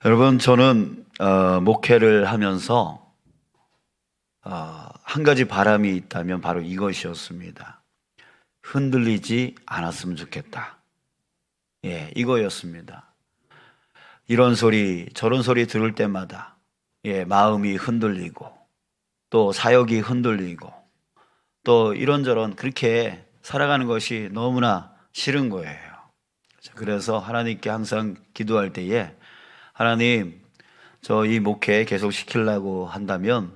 여러분, 저는 목회를 하면서 한 가지 바람이 있다면 바로 이것이었습니다. 흔들리지 않았으면 좋겠다. 이거였습니다. 이런 소리 저런 소리 들을 때마다 마음이 흔들리고 또 사역이 흔들리고 또 이런저런 그렇게 살아가는 것이 너무나 싫은 거예요. 그래서 하나님께 항상 기도할 때에 하나님, 저 이 목회 계속 시키려고 한다면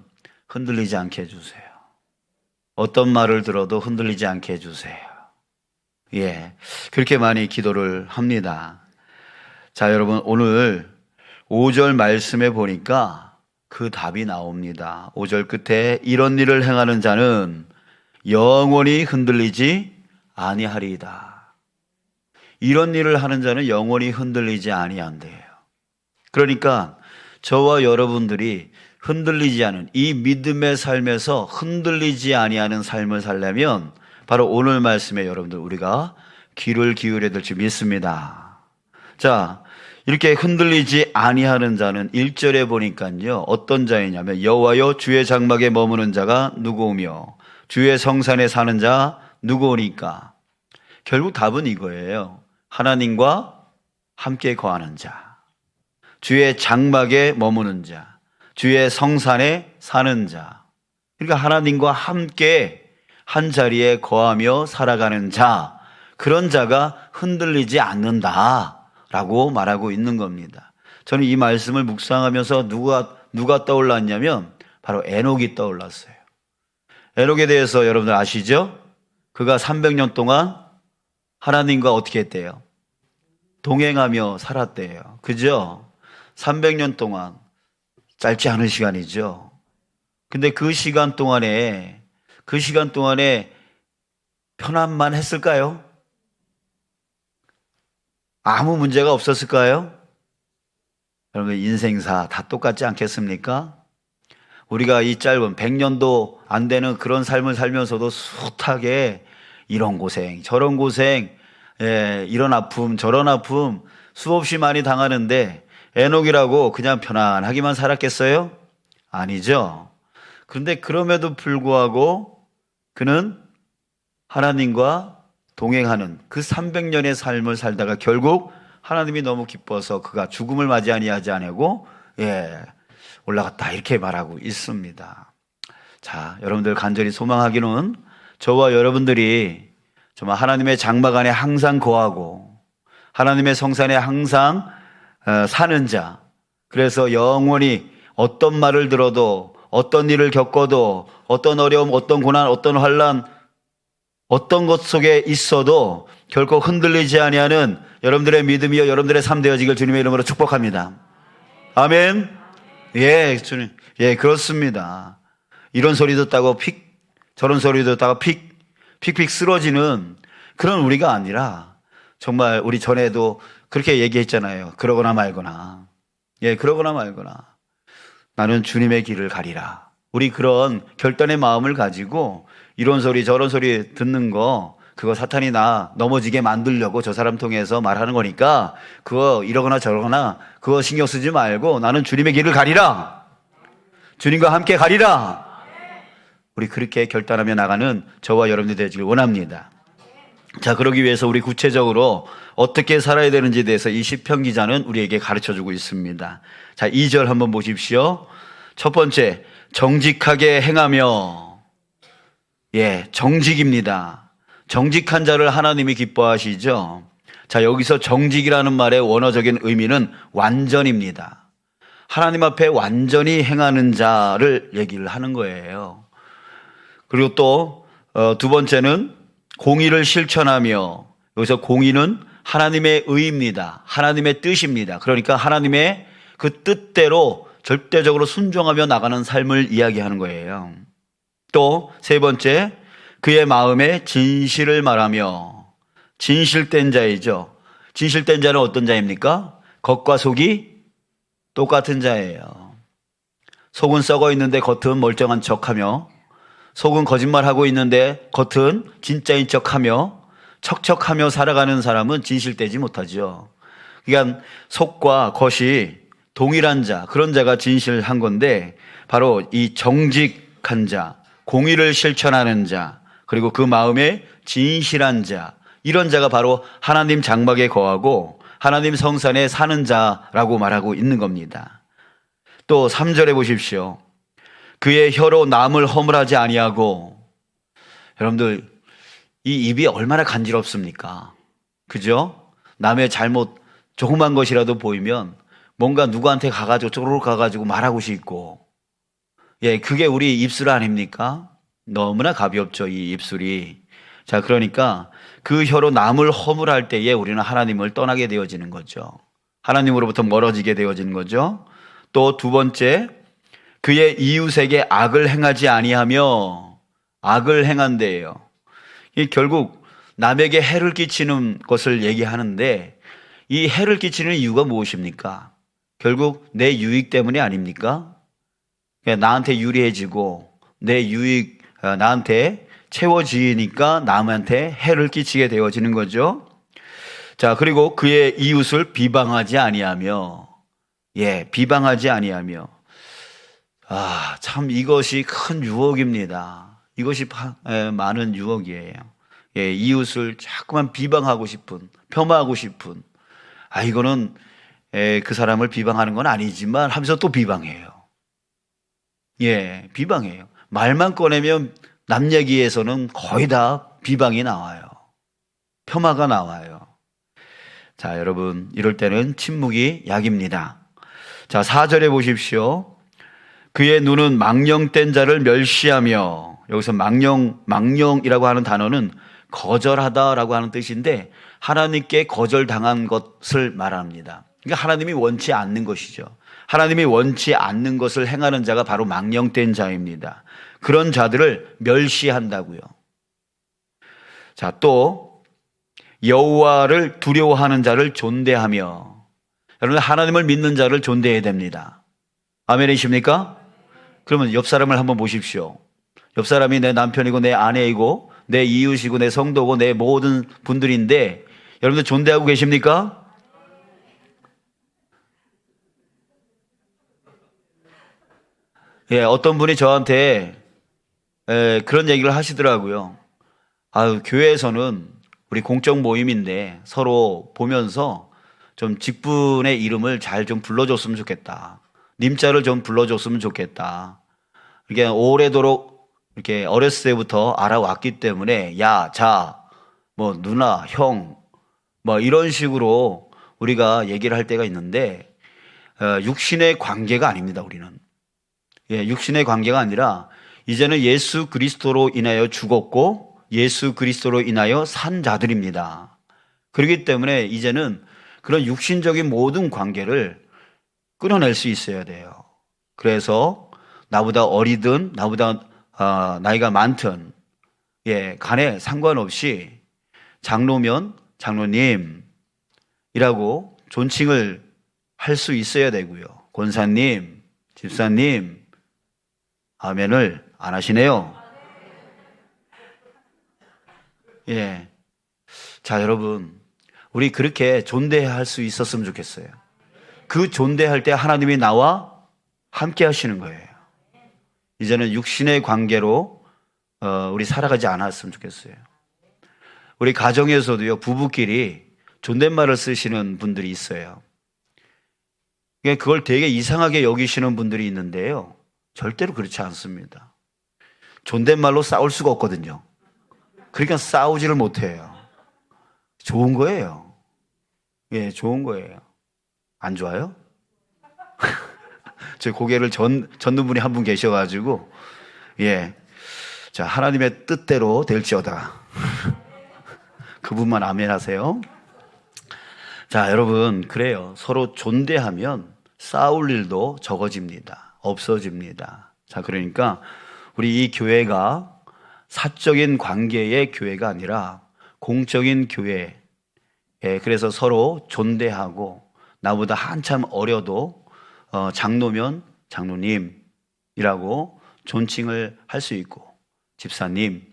흔들리지 않게 해주세요. 어떤 말을 들어도 흔들리지 않게 해주세요. 그렇게 많이 기도를 합니다. 자, 여러분, 오늘 5절 말씀에 보니까 그 답이 나옵니다. 5절 끝에 이런 일을 행하는 자는 영원히 흔들리지 아니하리이다. 이런 일을 하는 자는 영원히 흔들리지 아니한대요. 그러니까 저와 여러분들이 흔들리지 않은 이 믿음의 삶에서 흔들리지 아니하는 삶을 살려면 바로 오늘 말씀에 여러분들 우리가 귀를 기울여야 될 줄 믿습니다. 자, 이렇게 흔들리지 아니하는 자는 1절에 보니까요, 어떤 자이냐면 여호와여 주의 장막에 머무는 자가 누구오며 주의 성산에 사는 자 누구오니까. 결국 답은 이거예요. 하나님과 함께 거하는 자, 주의 장막에 머무는 자, 주의 성산에 사는 자. 그러니까 하나님과 함께 한 자리에 거하며 살아가는 자, 그런 자가 흔들리지 않는다라고 말하고 있는 겁니다. 저는 이 말씀을 묵상하면서 누가 떠올랐냐면 바로 에녹이 떠올랐어요. 에녹에 대해서 여러분들 아시죠? 그가 300년 동안 하나님과 어떻게 했대요? 동행하며 살았대요. 그죠? 300년 동안 짧지 않은 시간이죠. 근데 그 시간 동안에 편안만 했을까요? 아무 문제가 없었을까요? 여러분, 인생사 다 똑같지 않겠습니까? 우리가 이 짧은 100년도 안 되는 그런 삶을 살면서도 숱하게 이런 고생, 저런 고생, 이런 아픔, 저런 아픔 수없이 많이 당하는데 에녹이라고 그냥 편안하기만 살았겠어요? 아니죠. 그런데 그럼에도 불구하고 그는 하나님과 동행하는 그 300년의 삶을 살다가 결국 하나님이 너무 기뻐서 그가 죽음을 맞이 아니하지 않고 올라갔다, 이렇게 말하고 있습니다. 자, 여러분들 간절히 소망하기는 저와 여러분들이 정말 하나님의 장막 안에 항상 거하고 하나님의 성산에 항상 사는 자, 그래서 영원히 어떤 말을 들어도 어떤 일을 겪어도 어떤 어려움, 어떤 고난, 어떤 환난, 어떤 것 속에 있어도 결코 흔들리지 아니하는 여러분들의 믿음이요 여러분들의 삶 되어지길 주님의 이름으로 축복합니다. 아멘. 주님. 그렇습니다. 이런 소리 듣다고 픽, 저런 소리 듣다가 픽 쓰러지는 그런 우리가 아니라 정말 우리 전에도 그렇게 얘기했잖아요. 그러거나 말거나. 그러거나 말거나. 나는 주님의 길을 가리라. 우리 그런 결단의 마음을 가지고 이런 소리 저런 소리 듣는 거, 그거 사탄이 나 넘어지게 만들려고 저 사람 통해서 말하는 거니까 그거 이러거나 저러거나 그거 신경 쓰지 말고 나는 주님의 길을 가리라. 주님과 함께 가리라. 우리 그렇게 결단하며 나가는 저와 여러분들이 되기를 원합니다. 자, 그러기 위해서 우리 구체적으로 어떻게 살아야 되는지에 대해서 이 시편 기자는 우리에게 가르쳐주고 있습니다. 자, 2절 한번 보십시오. 첫 번째, 정직하게 행하며. 정직입니다. 정직한 자를 하나님이 기뻐하시죠. 자, 여기서 정직이라는 말의 원어적인 의미는 완전입니다. 하나님 앞에 완전히 행하는 자를 얘기를 하는 거예요. 그리고 또 두 번째는 공의를 실천하며, 여기서 공의는 하나님의 의입니다. 하나님의 뜻입니다. 그러니까 하나님의 그 뜻대로 절대적으로 순종하며 나가는 삶을 이야기하는 거예요. 또 세 번째, 그의 마음에 진실을 말하며. 진실된 자이죠. 진실된 자는 어떤 자입니까? 겉과 속이 똑같은 자예요. 속은 썩어 있는데 겉은 멀쩡한 척하며, 속은 거짓말하고 있는데 겉은 진짜인 척하며, 척척하며 살아가는 사람은 진실되지 못하죠. 그러니까 속과 겉이 동일한 자, 그런 자가 진실한 건데 바로 이 정직한 자, 공의를 실천하는 자, 그리고 그 마음에 진실한 자, 이런 자가 바로 하나님 장막에 거하고 하나님 성산에 사는 자라고 말하고 있는 겁니다. 또 3절에 보십시오. 그의 혀로 남을 허물하지 아니하고. 여러분들, 이 입이 얼마나 간지럽습니까? 그죠? 남의 잘못 조그만 것이라도 보이면 뭔가 누구한테 가가지고 쪼르륵 가가지고 말하고 싶고, 예, 그게 우리 입술 아닙니까? 너무나 가볍죠, 이 입술이. 자, 그러니까 그 혀로 남을 허물할 때에 우리는 하나님을 떠나게 되어지는 거죠. 하나님으로부터 멀어지게 되어지는 거죠. 또 두 번째, 그의 이웃에게 악을 행하지 아니하며. 악을 행한대요. 이 결국 남에게 해를 끼치는 것을 얘기하는데, 이 해를 끼치는 이유가 무엇입니까? 결국 내 유익 때문이 아닙니까? 나한테 유리해지고 내 유익, 나한테 채워지니까 남한테 해를 끼치게 되어지는 거죠. 자, 그리고 그의 이웃을 비방하지 아니하며. 예, 비방하지 아니하며. 아, 참 이것이 큰 유혹입니다. 이것이 많은 유혹이에요. 예, 이웃을 자꾸만 비방하고 싶은, 폄하하고 싶은. 아, 이거는 그 사람을 비방하는 건 아니지만 하면서 또 비방해요. 예, 비방해요. 말만 꺼내면 남 얘기에서는 거의 다 비방이 나와요. 폄하가 나와요. 자, 여러분, 이럴 때는 침묵이 약입니다. 자, 4절에 보십시오. 그의 눈은 망령된 자를 멸시하며. 여기서 망령이라고 하는 단어는 거절하다라고 하는 뜻인데 하나님께 거절당한 것을 말합니다. 그러니까 하나님이 원치 않는 것이죠. 하나님이 원치 않는 것을 행하는 자가 바로 망령된 자입니다. 그런 자들을 멸시한다고요. 자, 또 여호와를 두려워하는 자를 존대하며. 여러분, 하나님을 믿는 자를 존대해야 됩니다. 아멘이십니까? 그러면 옆 사람을 한번 보십시오. 옆 사람이 내 남편이고 내 아내이고 내 이웃이고 내 성도고 내 모든 분들인데 여러분들 존대하고 계십니까? 예, 어떤 분이 저한테 그런 얘기를 하시더라고요. 아유, 교회에서는 우리 공적 모임인데 서로 보면서 좀 직분의 이름을 잘 좀 불러줬으면 좋겠다. 님자를 좀 불러줬으면 좋겠다. 이렇게 오래도록 이렇게 어렸을 때부터 알아왔기 때문에 야, 자, 뭐 누나, 형, 뭐 이런 식으로 우리가 얘기를 할 때가 있는데 육신의 관계가 아닙니다, 우리는. 예, 육신의 관계가 아니라 이제는 예수 그리스도로 인하여 죽었고 예수 그리스도로 인하여 산 자들입니다. 그렇기 때문에 이제는 그런 육신적인 모든 관계를 끊어낼 수 있어야 돼요. 그래서 나보다 어리든 나보다 나이가 많든 예, 간에 상관없이 장로면 장로님이라고 존칭을 할 수 있어야 되고요. 권사님, 집사님, 아멘을 안 하시네요. 예. 자, 여러분, 우리 그렇게 존대할 수 있었으면 좋겠어요. 그 존대할 때 하나님이 나와 함께 하시는 거예요. 이제는 육신의 관계로 우리 살아가지 않았으면 좋겠어요. 우리 가정에서도요, 부부끼리 존댓말을 쓰시는 분들이 있어요. 그걸 되게 이상하게 여기시는 분들이 있는데요. 절대로 그렇지 않습니다. 존댓말로 싸울 수가 없거든요. 그러니까 싸우지를 못해요. 좋은 거예요. 예, 좋은 거예요. 안 좋아요? 제 고개를 젓는 분이 한 분 계셔가지고, 예. 자, 하나님의 뜻대로 될지어다. 그분만 아멘 하세요. 자, 여러분, 그래요. 서로 존대하면 싸울 일도 적어집니다. 없어집니다. 자, 그러니까 우리 이 교회가 사적인 관계의 교회가 아니라 공적인 교회. 예, 그래서 서로 존대하고 나보다 한참 어려도 장로면 장로님이라고 존칭을 할 수 있고 집사님,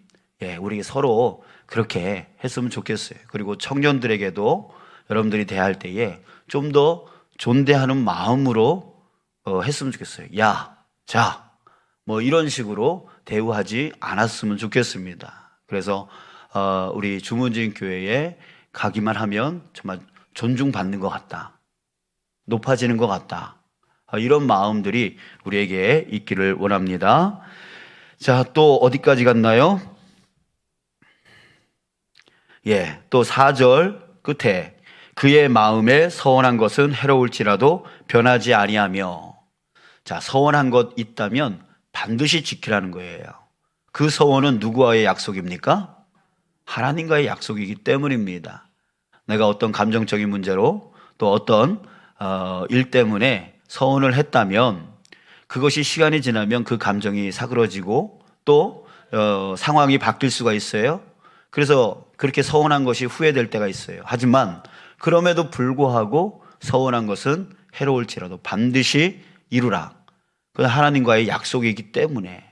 예, 우리 서로 그렇게 했으면 좋겠어요. 그리고 청년들에게도 여러분들이 대할 때에 좀 더 존대하는 마음으로 했으면 좋겠어요. 야, 자, 뭐 이런 식으로 대우하지 않았으면 좋겠습니다. 그래서 우리 주문진 교회에 가기만 하면 정말 존중받는 것 같다, 높아지는 것 같다, 이런 마음들이 우리에게 있기를 원합니다. 자, 또 어디까지 갔나요? 예, 또 4절 끝에 그의 마음에 서원한 것은 해로울지라도 변하지 아니하며. 자, 서원한 것 있다면 반드시 지키라는 거예요. 그 서원은 누구와의 약속입니까? 하나님과의 약속이기 때문입니다. 내가 어떤 감정적인 문제로 또 어떤 일 때문에 서원을 했다면 그것이 시간이 지나면 그 감정이 사그러지고 또 상황이 바뀔 수가 있어요. 그래서 그렇게 서원한 것이 후회될 때가 있어요. 하지만 그럼에도 불구하고 서원한 것은 해로울지라도 반드시 이루라. 그건 하나님과의 약속이기 때문에.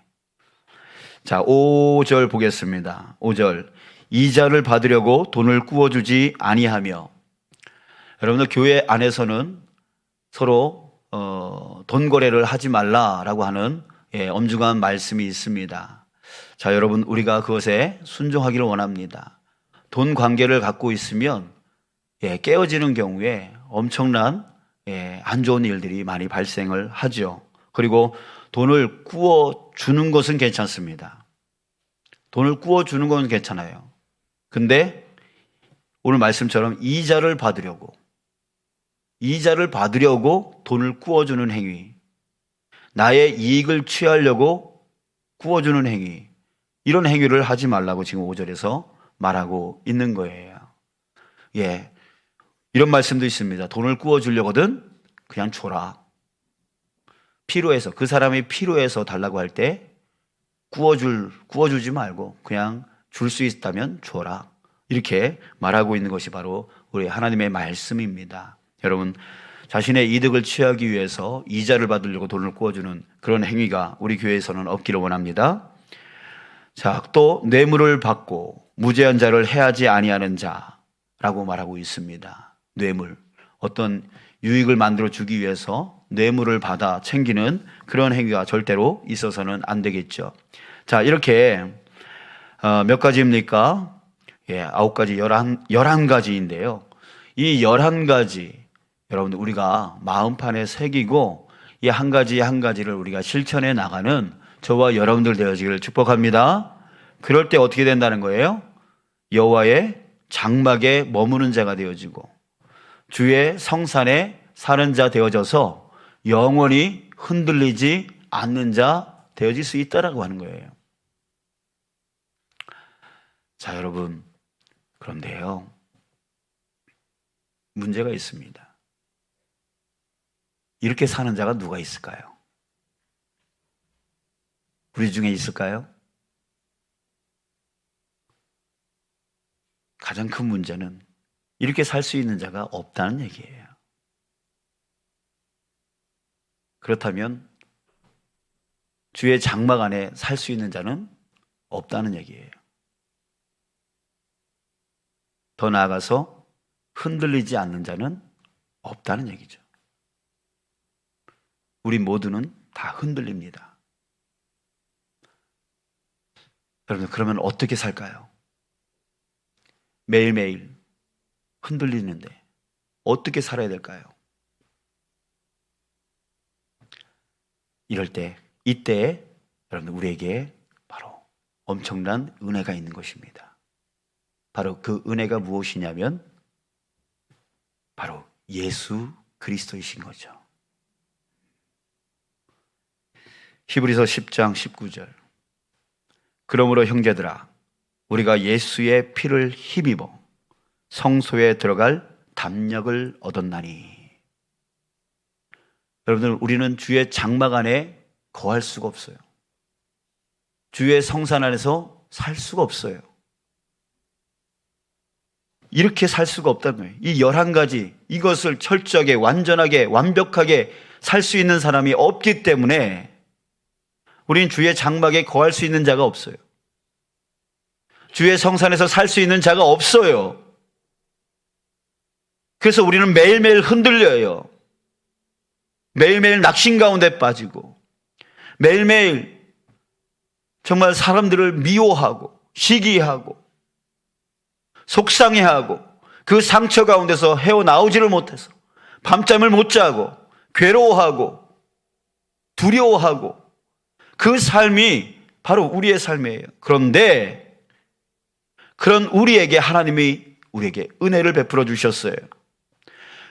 자, 5절 보겠습니다. 5절. 이자를 받으려고 돈을 꾸어주지 아니하며. 여러분들 교회 안에서는 서로 돈 거래를 하지 말라라고 하는 엄중한 말씀이 있습니다. 자, 여러분, 우리가 그것에 순종하기를 원합니다. 돈 관계를 갖고 있으면 깨어지는 경우에 엄청난 안 좋은 일들이 많이 발생을 하죠. 그리고 돈을 꾸어주는 것은 괜찮습니다. 돈을 꾸어주는 건 괜찮아요. 근데 오늘 말씀처럼 이자를 받으려고 돈을 꾸어주는 행위, 나의 이익을 취하려고 꾸어주는 행위, 이런 행위를 하지 말라고 지금 5절에서 말하고 있는 거예요. 예, 이런 말씀도 있습니다. 돈을 꾸어주려거든 그냥 줘라. 필요해서, 그 사람이 필요해서 달라고 할 때 꾸어주지 말고 그냥 줄 수 있다면 줘라. 이렇게 말하고 있는 것이 바로 우리 하나님의 말씀입니다. 여러분, 자신의 이득을 취하기 위해서 이자를 받으려고 돈을 꾸어주는 그런 행위가 우리 교회에서는 없기를 원합니다. 자, 또 뇌물을 받고 무죄한 자를 해하지 아니하는 자라고 말하고 있습니다. 뇌물, 어떤 유익을 만들어 주기 위해서 뇌물을 받아 챙기는 그런 행위가 절대로 있어서는 안 되겠죠. 자, 이렇게 몇 가지입니까? 9가지, 11가지인데요. 이 11가지, 여러분들 우리가 마음판에 새기고 이 한 가지 한 가지를 우리가 실천해 나가는 저와 여러분들 되어지기를 축복합니다. 그럴 때 어떻게 된다는 거예요? 여호와의 장막에 머무는 자가 되어지고 주의 성산에 사는 자 되어져서 영원히 흔들리지 않는 자 되어질 수 있다라고 하는 거예요. 자, 여러분, 그런데요, 문제가 있습니다. 이렇게 사는 자가 누가 있을까요? 우리 중에 있을까요? 가장 큰 문제는 이렇게 살 수 있는 자가 없다는 얘기예요. 그렇다면 주의 장막 안에 살 수 있는 자는 없다는 얘기예요. 더 나아가서 흔들리지 않는 자는 없다는 얘기죠. 우리 모두는 다 흔들립니다. 여러분, 그러면 어떻게 살까요? 매일매일 흔들리는데 어떻게 살아야 될까요? 이럴 때, 이때 여러분, 우리에게 바로 엄청난 은혜가 있는 것입니다. 바로 그 은혜가 무엇이냐면 바로 예수 그리스도이신 거죠. 히브리서 10장 19절. 그러므로 형제들아, 우리가 예수의 피를 힘입어 성소에 들어갈 담력을 얻었나니. 여러분들, 우리는 주의 장막 안에 거할 수가 없어요. 주의 성산 안에서 살 수가 없어요. 이렇게 살 수가 없다는 거예요. 이 11가지, 이것을 철저하게, 완전하게, 완벽하게 살 수 있는 사람이 없기 때문에 우린 주의 장막에 거할 수 있는 자가 없어요. 주의 성산에서 살 수 있는 자가 없어요. 그래서 우리는 매일매일 흔들려요. 매일매일 낙심 가운데 빠지고 매일매일 정말 사람들을 미워하고 시기하고 속상해하고 그 상처 가운데서 헤어나오지를 못해서 밤잠을 못 자고 괴로워하고 두려워하고 그 삶이 바로 우리의 삶이에요. 그런데 그런 우리에게 하나님이 우리에게 은혜를 베풀어 주셨어요.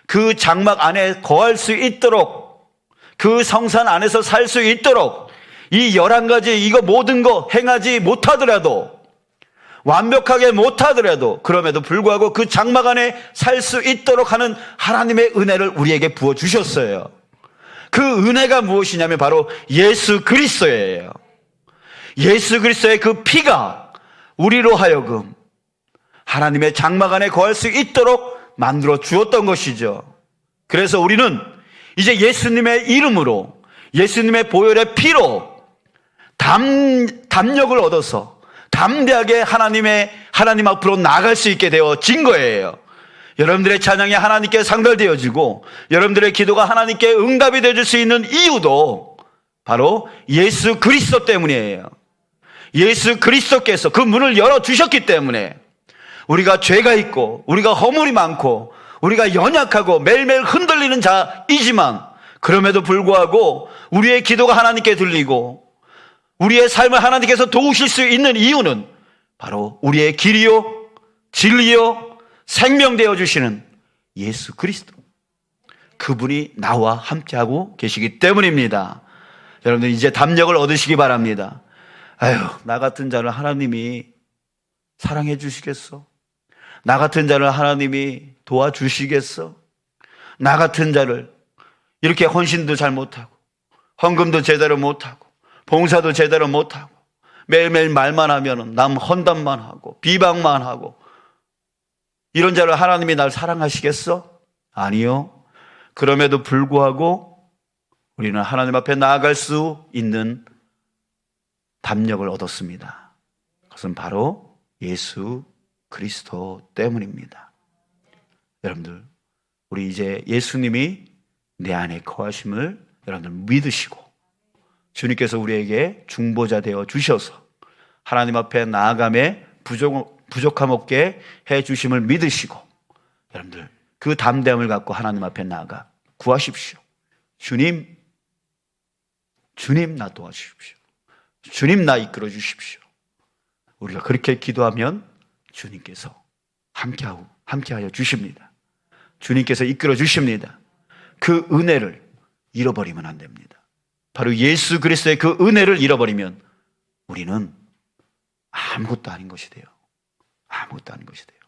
그 장막 안에 거할 수 있도록, 그 성산 안에서 살 수 있도록 이 11가지 이거 모든 거 행하지 못하더라도, 완벽하게 못하더라도 그럼에도 불구하고 그 장막 안에 살 수 있도록 하는 하나님의 은혜를 우리에게 부어주셨어요. 그 은혜가 무엇이냐면 바로 예수 그리스도예요. 예수 그리스도의 그 피가 우리로 하여금 하나님의 장막 안에 거할 수 있도록 만들어 주었던 것이죠. 그래서 우리는 이제 예수님의 이름으로, 예수님의 보혈의 피로 담력을 얻어서 담대하게 하나님 앞으로 나아갈 수 있게 되어진 거예요. 여러분들의 찬양이 하나님께 상달되어지고 여러분들의 기도가 하나님께 응답이 되어줄 수 있는 이유도 바로 예수 그리스도 때문이에요. 예수 그리스도께서 그 문을 열어주셨기 때문에 우리가 죄가 있고 우리가 허물이 많고 우리가 연약하고 매일매일 흔들리는 자이지만 그럼에도 불구하고 우리의 기도가 하나님께 들리고 우리의 삶을 하나님께서 도우실 수 있는 이유는 바로 우리의 길이요 진리요 생명되어 주시는 예수 그리스도, 그분이 나와 함께하고 계시기 때문입니다. 여러분들 이제 담력을 얻으시기 바랍니다. 아유, 나 같은 자를 하나님이 사랑해 주시겠어? 나 같은 자를 하나님이 도와주시겠어? 나 같은 자를 이렇게 헌신도 잘 못하고 헌금도 제대로 못하고 봉사도 제대로 못하고 매일매일 말만 하면 남 헌담만 하고 비방만 하고 이런 자를 하나님이 날 사랑하시겠어? 아니요. 그럼에도 불구하고 우리는 하나님 앞에 나아갈 수 있는 담력을 얻었습니다. 그것은 바로 예수 그리스도 때문입니다. 여러분들, 우리 이제 예수님이 내 안에 거하심을 여러분들 믿으시고 주님께서 우리에게 중보자 되어 주셔서 하나님 앞에 나아감에 부족함 없게 해 주심을 믿으시고 여러분들 그 담대함을 갖고 하나님 앞에 나아가 구하십시오. 주님 나 도와주십시오. 주님 나 이끌어 주십시오. 우리가 그렇게 기도하면 주님께서 함께하여 주십니다. 주님께서 이끌어 주십니다. 그 은혜를 잃어버리면 안 됩니다. 바로 예수 그리스도의 그 은혜를 잃어버리면 우리는 아무것도 아닌 것이 돼요. 아무것도 아닌 것이 돼요.